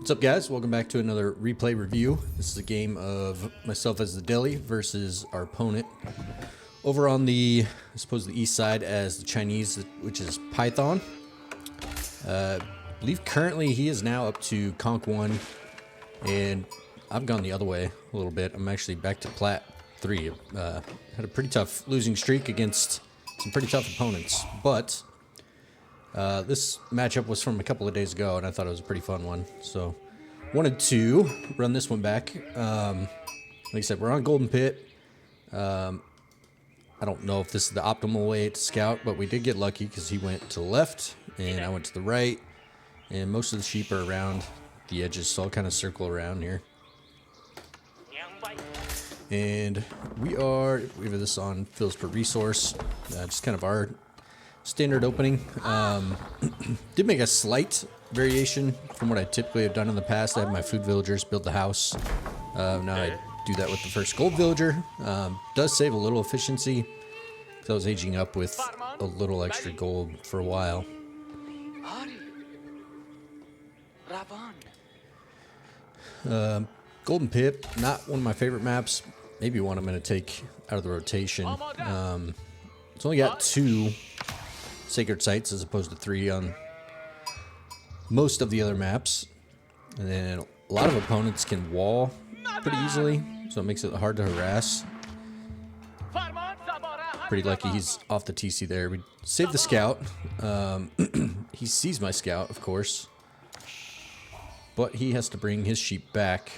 What's up, guys? Welcome back to another replay review. This is a game of myself as the deli versus our opponent over on the, I suppose, the east side as the Chinese, which is Python. I believe currently he is now up to Conk 1, and I've gone the other way a little bit. I'm actually back to Plat 3. Had a pretty tough losing streak against some pretty tough opponents, but this matchup was from a couple of days ago, and I thought it was a pretty fun one. So, wanted to run this one back. Like I said, we're on Golden Pitt. I don't know if this is the optimal way to scout, but we did get lucky because he went to the left, and I went to the right. And most of the sheep are around the edges, so I'll kind of circle around here. And we have this on fills per resource. Just kind of our standard opening. Did make a slight variation from what I typically have done in the past. I have my food villagers build the house. Now I do that with the first gold villager. Does save a little efficiency, because I was aging up with a little extra gold for a while. Golden Pitt, not one of my favorite maps. Maybe one I'm going to take out of the rotation. It's only got 2 sacred sites as opposed to 3 on most of the other maps, and then a lot of opponents can wall pretty easily, so it makes it hard to harass. Pretty lucky he's off the TC there. We saved the scout. He sees my scout, of course, but he has to bring his sheep back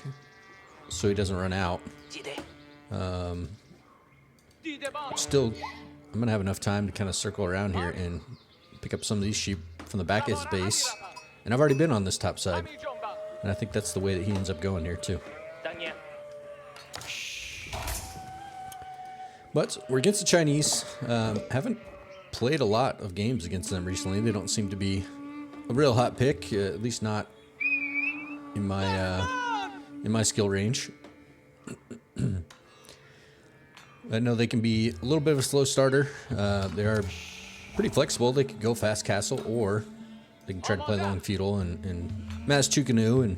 so he doesn't run out. Still, I'm gonna have enough time to kind of circle around here and pick up some of these sheep from the back of his base. And I've already been on this top side, and I think that's the way that he ends up going here too. But we're against the Chinese. Haven't played a lot of games against them recently. They don't seem to be a real hot pick, at least not in my skill range. I know they can be a little bit of a slow starter. They are pretty flexible. They could go fast castle, or they can try to play long feudal and mass Chukanu, and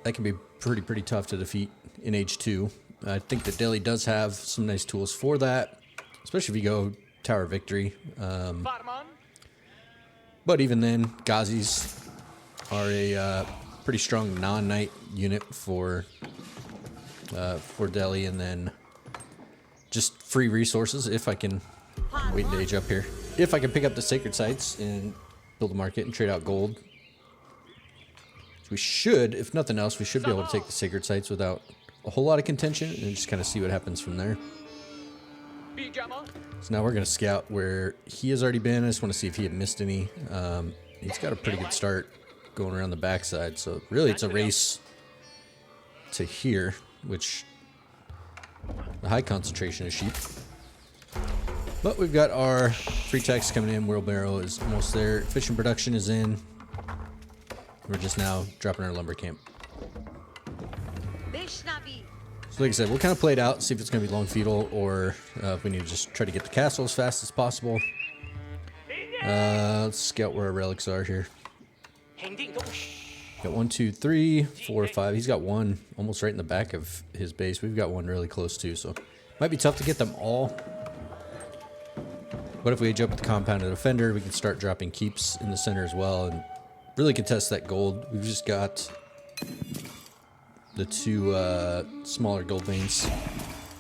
that can be pretty tough to defeat in Age 2. I think that Delhi does have some nice tools for that, especially if you go Tower Victory. But even then, Ghazis are a pretty strong non-knight unit for Delhi, and then just free resources if I can wait to age up here. If I can pick up the sacred sites and build a market and trade out gold. So we should, if nothing else, we should be able to take the sacred sites without a whole lot of contention and just kind of see what happens from there. So now we're going to scout where he has already been. I just want to see if he had missed any. He's got a pretty good start going around the backside. So really it's a race to here, which the high concentration of sheep. But we've got our free text coming in. Wheelbarrow is almost there. Fishing production is in. We're just now dropping our lumber camp. So like I said, we'll kind of play it out, see if it's going to be long feudal, or if we need to just try to get the castle as fast as possible. Let's scout where our relics are here. Got 1, 2, 3, 4, 5. He's got one almost right in the back of his base. We've got one really close too, so might be tough to get them all. But if we age up with the compounded offender, we can start dropping keeps in the center as well and really contest that gold. We've just got the 2 smaller gold veins.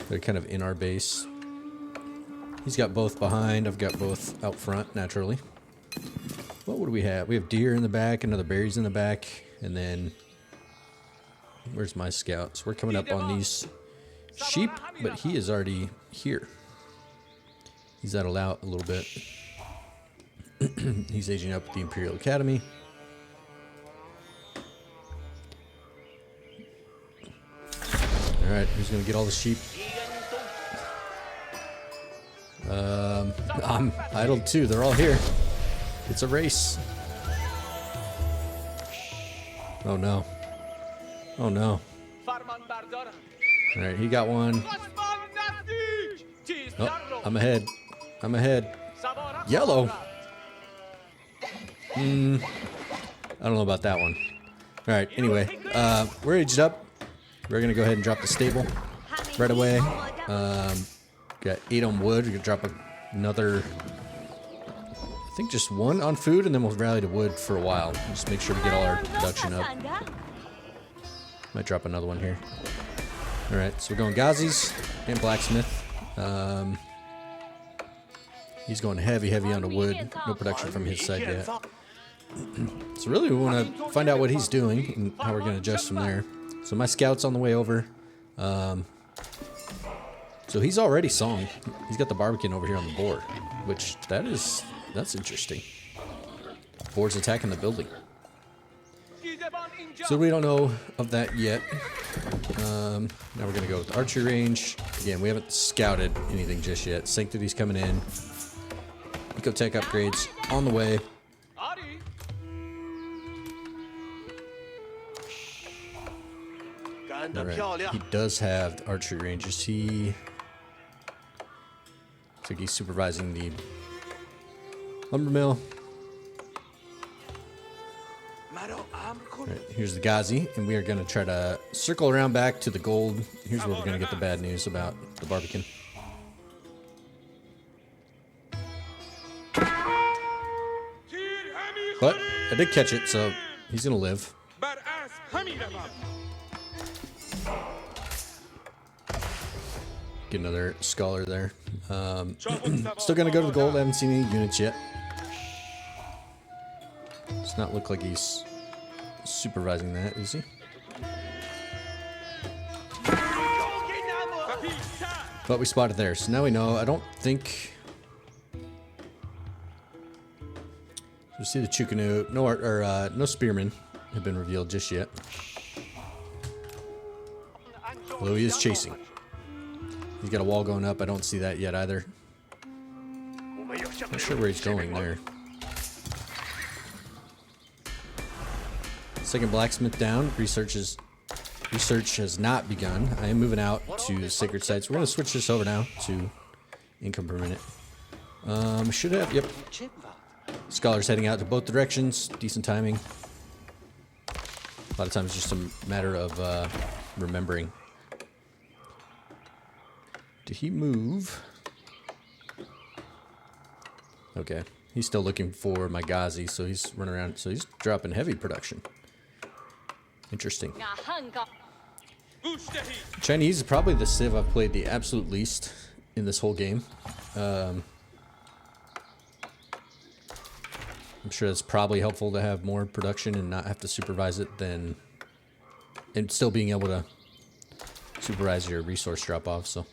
They're kind of in our base. He's got both behind. I've got both out front, naturally. What do we have? We have deer in the back, another berries in the back, and then where's my scout? So we're coming up on these sheep, but he is already here. He's idled out a little bit. He's aging up at the Imperial Academy. Alright, who's going to get all the sheep? I'm idled too. They're all here. It's a race. Oh no. Oh no. Alright, he got one. Oh, I'm ahead. I'm ahead. Yellow. I don't know about that one. Alright, anyway, we're aged up. We're gonna go ahead and drop the stable right away. Got 8 on wood. We're gonna drop another, I think just 1 on food, and then we'll rally to wood for a while. Just make sure we get all our production up. Might drop another one here. Alright, so we're going Gazis and blacksmith. He's going heavy on the wood. No production from his side yet. So really we want to find out what he's doing and how we're going to adjust from there. So my scout's on the way over. So he's already song. He's got the barbican over here on the board, which that's interesting. Board's attacking the building. So we don't know of that yet. Now we're going to go with archery range. Again, we haven't scouted anything just yet. Sanctity's coming in. Ecotech upgrades on the way. Alright, he does have the archery range. Is he... Looks like he's supervising the lumber mill. Alright, here's the Ghazi, and we are going to try to circle around back to the gold. Here's where we're going to get the bad news about the barbican. But I did catch it, so he's going to live. Get another scholar there. Still going to go to the gold. I haven't seen any units yet. Does not look like he's supervising that, is he? But we spotted there, so now we know. I don't think... You see the Chukanu, no spearmen have been revealed just yet. Although he is chasing. He's got a wall going up. I don't see that yet either. Not sure where he's going there. Second blacksmith down. Research has not begun. I am moving out to sacred sites. We're going to switch this over now to income per minute. Should have, yep. Scholars heading out to both directions. Decent timing. A lot of times it's just a matter of remembering. Did he move? Okay. He's still looking for my Ghazi, so he's running around. So he's dropping heavy production. Interesting. Chinese is probably the civ I've played the absolute least in this whole game. I'm sure it's probably helpful to have more production and not have to supervise it than... And still being able to supervise your resource drop-off, so...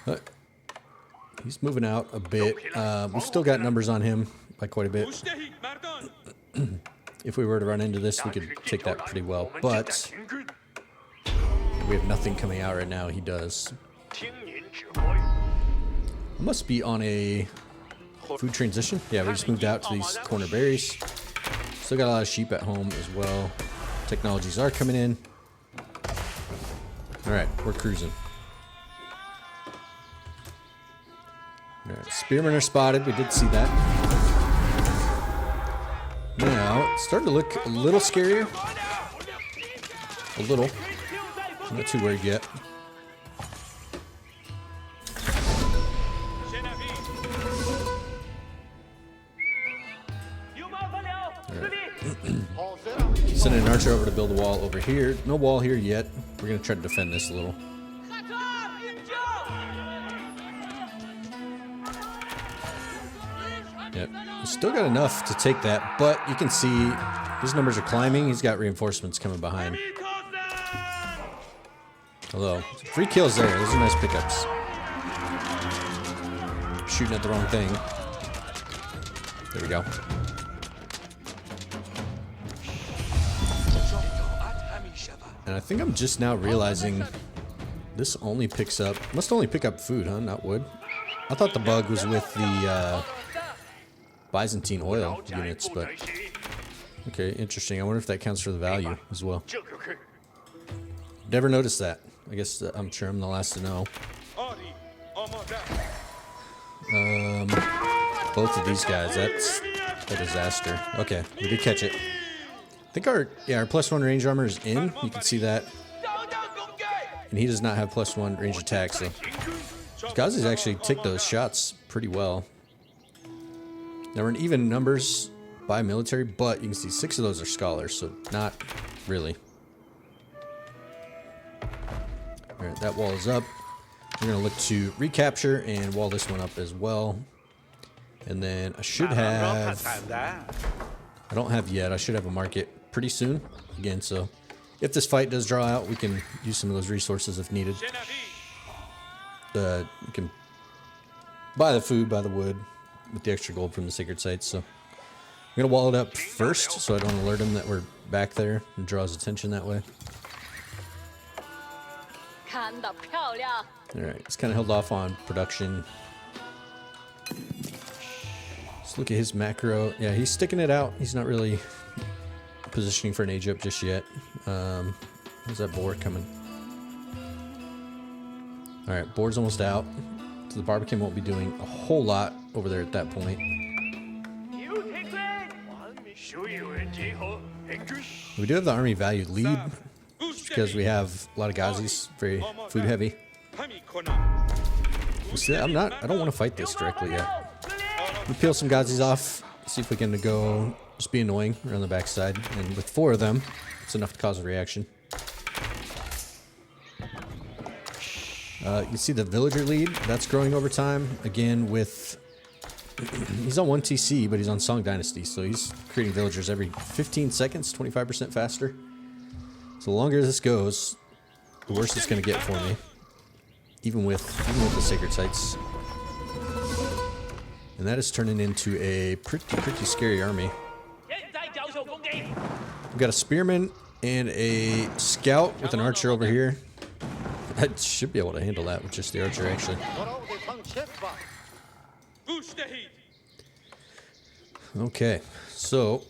But he's moving out a bit. We've still got numbers on him by quite a bit. If we were to run into this, we could take that pretty well. But we have nothing coming out right now. He does. I must be on a food transition. Yeah, we just moved out to these corner berries. Still got a lot of sheep at home as well. Technologies are coming in. Alright, we're cruising. Alright, spearmen are spotted. We did see that. Now, it's starting to look a little scarier. A little. I'm not too worried yet. Sending an archer over to build a wall over here. No wall here yet. We're going to try to defend this a little. Yep. He's still got enough to take that, but you can see his numbers are climbing. He's got reinforcements coming behind. Although, free kills there. Those are nice pickups. Shooting at the wrong thing. There we go. And I think I'm just now realizing this only picks up... Must only pick up food, huh? Not wood. I thought the bug was with the Byzantine oil units, but... Okay, interesting. I wonder if that counts for the value as well. Never noticed that. I guess I'm sure I'm the last to know. Both of these guys, that's a disaster. Okay, we did catch it. think our +1 range armor is in. You can see that. And he does not have +1 range attack, so Ghazi's actually take those shots pretty well. Now we're in even numbers by military, but you can see 6 of those are scholars, so not really. Alright, that wall is up. We're going to look to recapture and wall this one up as well. And then I should have... I don't have yet. I should have a market pretty soon. Again, so if this fight does draw out, we can use some of those resources if needed. We can buy the food, buy the wood with the extra gold from the sacred sites. So I'm going to wall it up first so I don't alert him that we're back there and draw his attention that way. Alright, it's kind of held off on production. Let's look at his macro. Yeah, he's sticking it out. He's not really positioning for an age up just yet. Where's that board coming? Alright, board's almost out. So the Barbican won't be doing a whole lot over there at that point. We do have the army value lead because we have a lot of Ghazis, very food heavy. See, I don't want to fight this directly yet. We peel some Ghazis off, see if we can go just be annoying around the backside, and with 4 of them, it's enough to cause a reaction. You can see the villager lead, that's growing over time. Again, with he's on 1 TC, but he's on Song Dynasty, so he's creating villagers every 15 seconds, 25% faster. So the longer this goes, the worse it's going to get for me. Even with the sacred sites. And that is turning into a pretty scary army. We've got a spearman and a scout with an archer over here. I should be able to handle that with just the archer, actually. Okay, so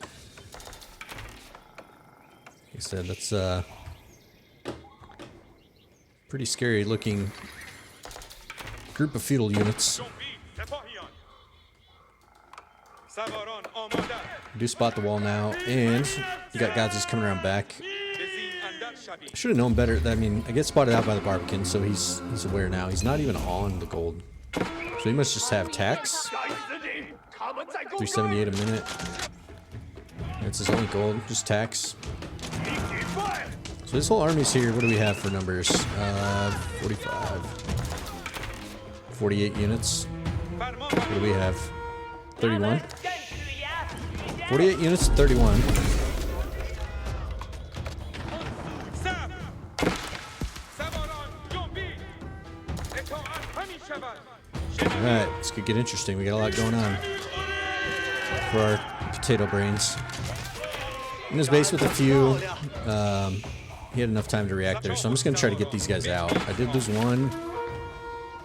like I said, that's pretty scary looking group of feudal units. We do spot the wall now, and we got Ghazis coming around back. I should have known better. I mean, I get spotted out by the Barbican, so he's aware now. He's not even on the gold, so he must just have tax. 378 a minute. That's his only gold, just tax. So this whole army's here. What do we have for numbers? 45. 48 units. What do we have? 31? 48 units, 31. Alright, this could get interesting. We got a lot going on for our potato brains. In his base with a few, he had enough time to react there, so I'm just going to try to get these guys out. I did lose one,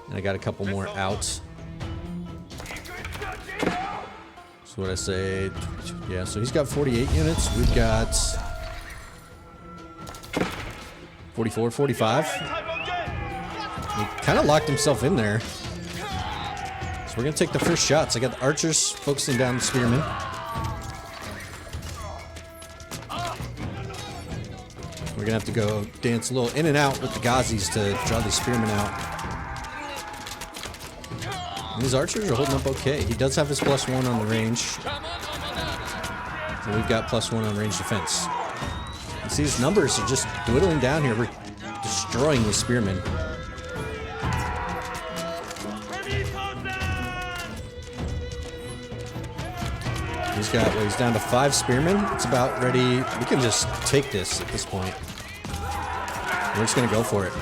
and I got a couple more out. So what I say, yeah, so he's got 48 units. We've got 44, 45. He kind of locked himself in there. So we're going to take the first shots. I got the archers focusing down the spearmen. We're going to have to go dance a little in and out with the Ghazis to draw these spearmen out. And these archers are holding up okay. He does have his +1 on the range. And we've got +1 on range defense. You see his numbers are just dwindling down here. We're destroying the spearmen. He's down to 5 spearmen. It's about ready. We can just take this at this point. We're just going to go for it.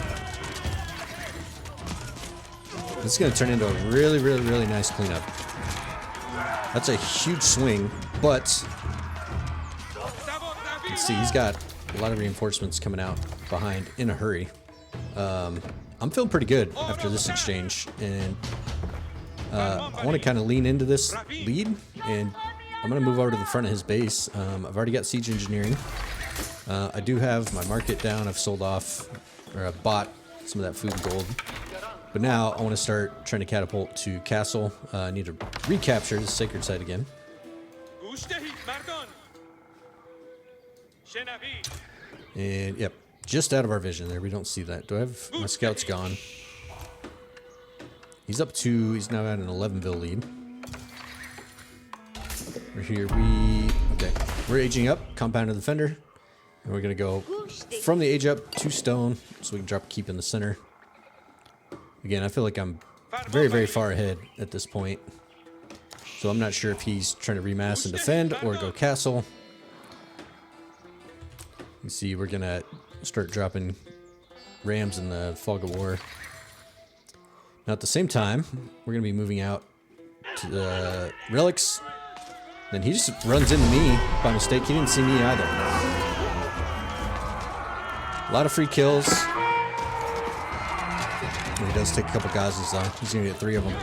This is going to turn into a really, really, really nice cleanup. That's a huge swing, but you can see he's got a lot of reinforcements coming out behind in a hurry. I'm feeling pretty good after this exchange, and I want to kind of lean into this lead, and I'm going to move over to the front of his base. I've already got siege engineering. I do have my market down. I've sold off, or I've bought some of that food and gold. But now I want to start trying to catapult to castle. I need to recapture the sacred site again. And yep, just out of our vision there. We don't see that. Do I have my scouts gone? He's up to, he's now at an 11-bill lead. We're here, okay. We're aging up, compounded defender. And we're gonna go from the age up to stone, so we can drop a keep in the center. Again, I feel like I'm very, very far ahead at this point. So I'm not sure if he's trying to remass and defend or go castle. You see, we're gonna start dropping rams in the fog of war. Now at the same time, we're gonna be moving out to the relics. Then he just runs into me by mistake. He didn't see me either. A lot of free kills. He does take a couple Gazas though. He's gonna get 3 of them.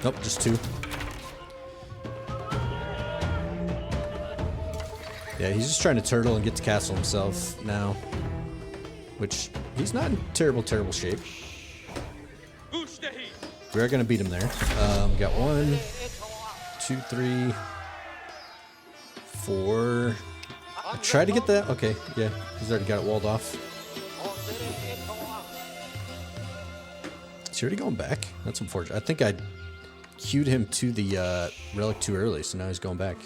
Nope, just 2. Yeah, he's just trying to turtle and get to castle himself now. Which, he's not in terrible, terrible shape. We are gonna beat him there. We got 1, 2, 3, 4. I tried to get that. Okay, yeah, he's already got it walled off. Is he already going back? That's unfortunate. I think I queued him to the relic too early, so now he's going back.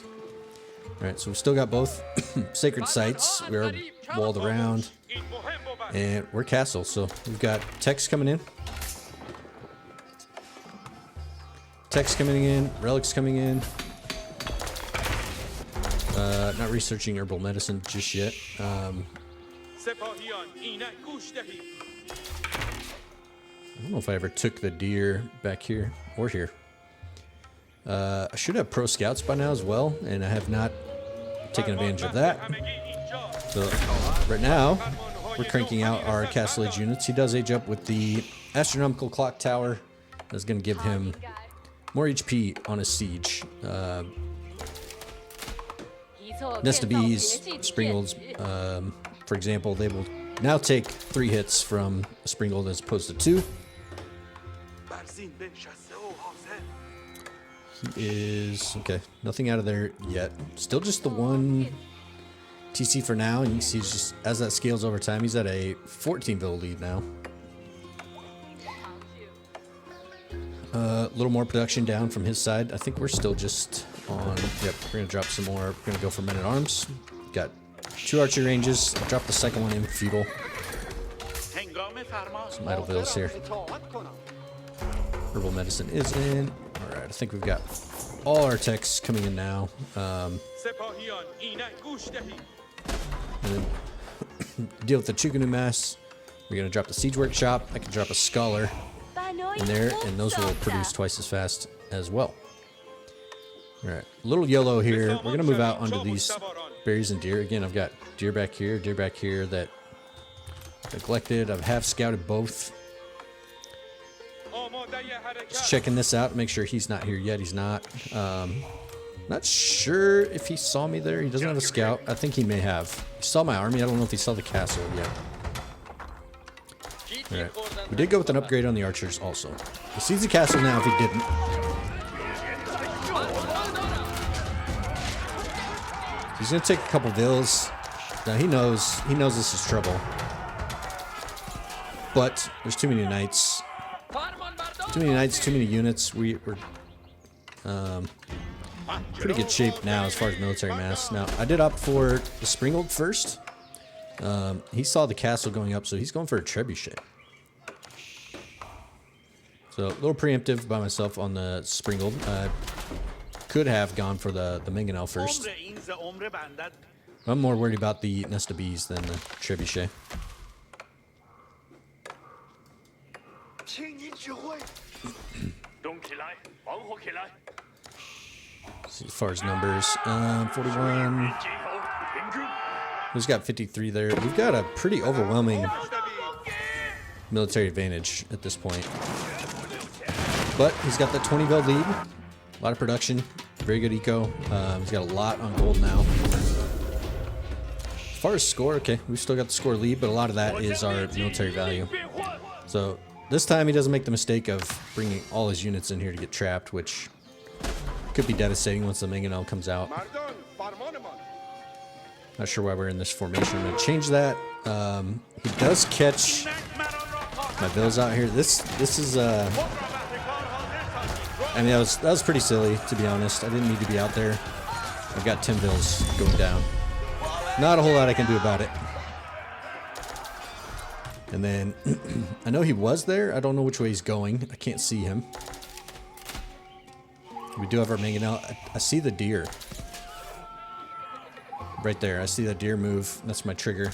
Alright, so we've still got both sacred sites. We're walled around. And we're castle, so we've got techs coming in. Techs coming in, relics coming in. Not researching herbal medicine just yet. I don't know if I ever took the deer back here or here. I should have pro scouts by now as well, and I have not taken advantage of that. So right now, we're cranking out our castle age units. He does age up with the astronomical clock tower. That's going to give him more HP on his siege. Nest of bees, springolds, for example, they will now take 3 hits from a springold as opposed to 2. He is, okay, nothing out of there yet. Still just the 1 TC for now, and you can see just as that scales over time, he's at a 14-bill lead now. A little more production down from his side. I think we're still just on, yep, we're gonna drop some more. We're gonna go for men-at-arms. Got 2 archery ranges. I'll drop the second one in feudal. Some idle vills here. Herbal medicine is in. Alright, I think we've got all our techs coming in now. And then deal with the Chuganu mass. We're gonna drop the siege workshop. I can drop a scholar in there, and those will produce twice as fast as well. Alright, a little yellow here. We're gonna move out onto these berries and deer. Again, I've got deer back here that neglected. I've half scouted both. Just checking this out, make sure he's not here yet. He's not. Not sure if he saw me there. He doesn't have a scout. I think he may have. He saw my army. I don't know if he saw the castle yet. Alright. We did go with an upgrade on the archers also. He sees the castle now if he didn't. He's gonna take a couple vills. Now he knows this is trouble. But there's too many knights. Too many knights, too many units. We're pretty good shape now as far as military mass. Now, I did opt for the Springold first. He saw the castle going up, so he's going for a trebuchet. So, a little preemptive by myself on the Springold. Could have gone for the Mangonel first. I'm more worried about the nest of bees than the trebuchet. As far as numbers, 41. He's got 53 there. We've got a pretty overwhelming military advantage at this point. But he's got that 20-bill lead. A lot of production. Very good eco. He's got a lot on gold now. As far as score, okay, we've still got the score lead, but a lot of that is our military value. So this time he doesn't make the mistake of bringing all his units in here to get trapped, which could be devastating once the Mangonel comes out. Not sure why we're in this formation. I'm going to change that. He does catch my bills out here. This is I mean, that was pretty silly, to be honest. I didn't need to be out there. I've got 10 bills going down. Not a whole lot I can do about it. And then I know he was there. I don't know which way he's going. I can't see him. We do have our mangonel. I see the deer. Right there. I see that deer move. That's my trigger.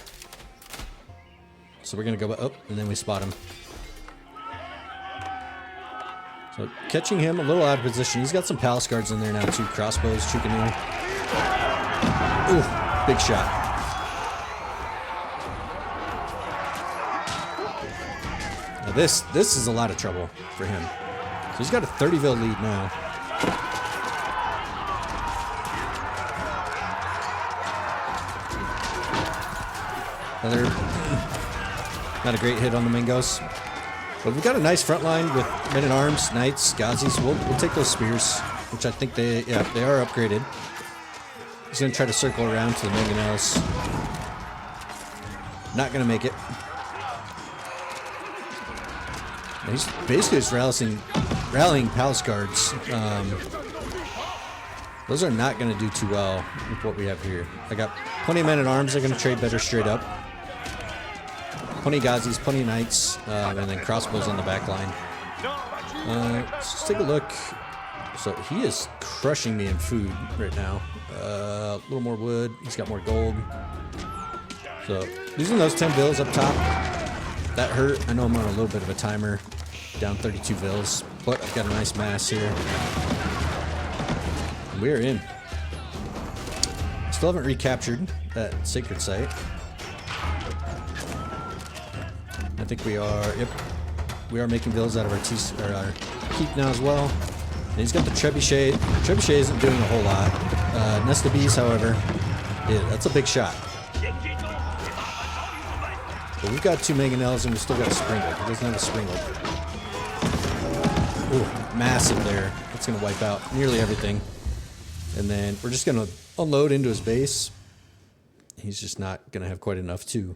So we're going to go up, and then we spot him. So catching him a little out of position. He's got some palace guards in there now too. Crossbows, Chukanoo. Ooh, big shot. Now this is a lot of trouble for him. So he's got a 30-vil lead now. Another not a great hit on the Mingos. But we've got a nice front line with men-at-arms, knights, Gazis. We'll take those spears, which I think they are upgraded. He's going to try to circle around to the mangonels. Not going to make it. And he's basically just rallying palace guards. Those are not going to do too well with what we have here. I got plenty of men-at-arms. They're going to trade better straight up. Plenty of Gazis, plenty of knights, and then crossbows on the back line. Let's take a look. So he is crushing me in food right now. A little more wood. He's got more gold. So using those 10 bills up top, that hurt. I know I'm on a little bit of a timer, down 32 bills, but I've got a nice mass here. We're in. Still haven't recaptured that sacred site. I think we are, yep, we are making bills out of our keep now as well. And he's got the trebuchet. Trebuchet isn't doing a whole lot. Nest of bees, however, yeah, that's a big shot. But we've got 2 mangonels and we still got a springle. He doesn't have a springle. Ooh, massive there. That's going to wipe out nearly everything. And then we're just going to unload into his base. He's just not going to have quite enough to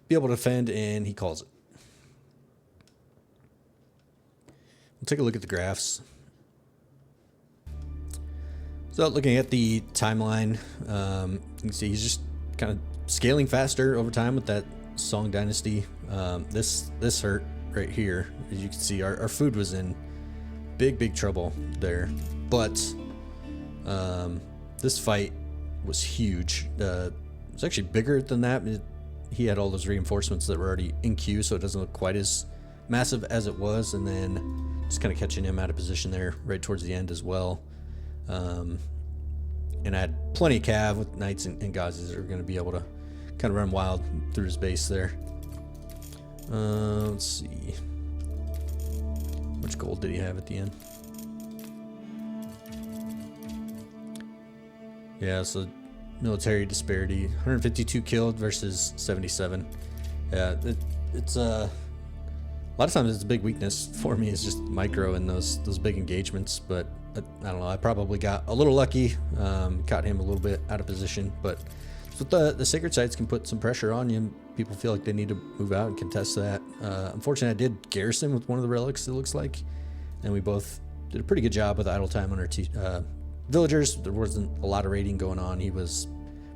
be able to defend, and he calls it. We'll take a look at the graphs. So looking at the timeline, you can see he's just kind of scaling faster over time with that Song Dynasty. This hurt right here. As you can see, our food was in big trouble there. But this fight was huge. It's actually bigger than that. He had all those reinforcements that were already in queue, so it doesn't look quite as massive as it was. And then just kind of catching him out of position there right towards the end as well. And I had plenty of cav with knights and Gazis that are going to be able to kind of run wild through his base there. Let's see. Which gold did he have at the end? Yeah, so military disparity, 152 killed versus 77. Yeah, it's a lot of times it's a big weakness for me. It's just micro in those big engagements. But I don't know. I probably got a little lucky, caught him a little bit out of position. But the sacred sites can put some pressure on you. People feel like they need to move out and contest that. Unfortunately, I did garrison with one of the relics. It looks like, and we both did a pretty good job with idle time on our villagers. There wasn't a lot of raiding going on. He was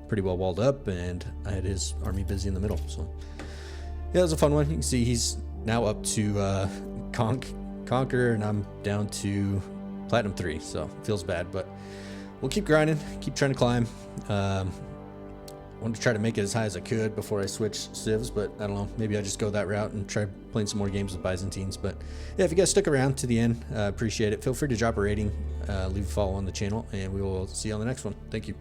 pretty well walled up, and I had his army busy in the middle. So yeah, it was a fun one. You can see he's now up to Conqueror, and I'm down to Platinum 3. So it feels bad, but we'll keep grinding, keep trying to climb. I wanted to try to make it as high as I could before I switch civs, but I don't know. Maybe I just go that route and try playing some more games with Byzantines. But yeah, if you guys stuck around to the end, appreciate it. Feel free to drop a rating, leave a follow on the channel, and we will see you on the next one. Thank you.